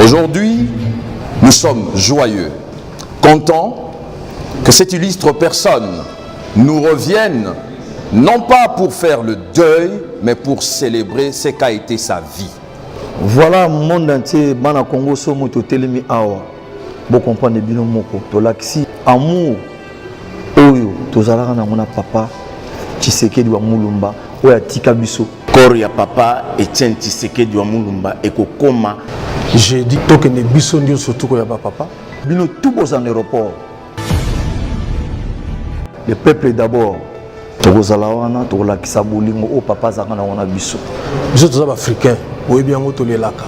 Aujourd'hui, nous sommes joyeux, contents que cette illustre personne nous revienne, non pas pour faire le deuil, mais pour célébrer ce qu'a été sa vie. Voilà le monde entier, Bana Congo Somo Totelemi Awa. Vous comprenez bien moko. Tolaxi amour. Oyo tozalaka na mona papa Tshisekedi wa Mulumba oya tika biso. Corps ya papa Etienne Tshisekedi wa Mulumba ekokoma. J'ai dit que ne biso ndio surtout ko ya papa. Bino tout bos en aéroport. Le peuple d'abord. Tokozala wana tolakisa bolingo o papa zaka na wana biso. Biso tozaba africain. Oui bien ngo tolelaka.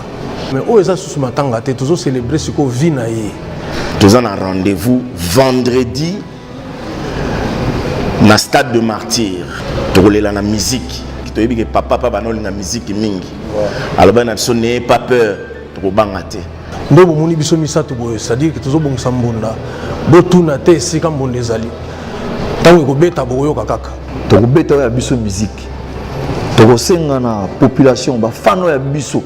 Mais o eza susu matanga te tozo célébrer ce ko vi na ye. Nous avons un rendez-vous vendredi dans le stade de Martyr. Nous avons la musique. Nous avons dit que papa la musique mingi. Alors nous n'ayez pas peur. Nous avons dit que nous avons dit c'est-à-dire que nous avons dit que nous avons dit que nous avons dit que nous avons dit que nous musique. Nous avons dit la population, la fan de biso.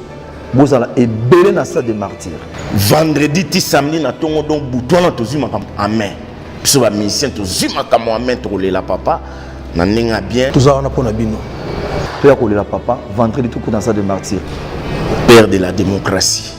Vous allez ébélé dans le stade de Martyr. Vendredi, ti samedi, na tongo donc bouton na tozu makam amen. Biso ba musicien tozu makam amen to la papa na ninga bien. Tout ça on a pour na bino. To ya ko la papa vendredi tout dans le stade de Martyr. Père de la démocratie.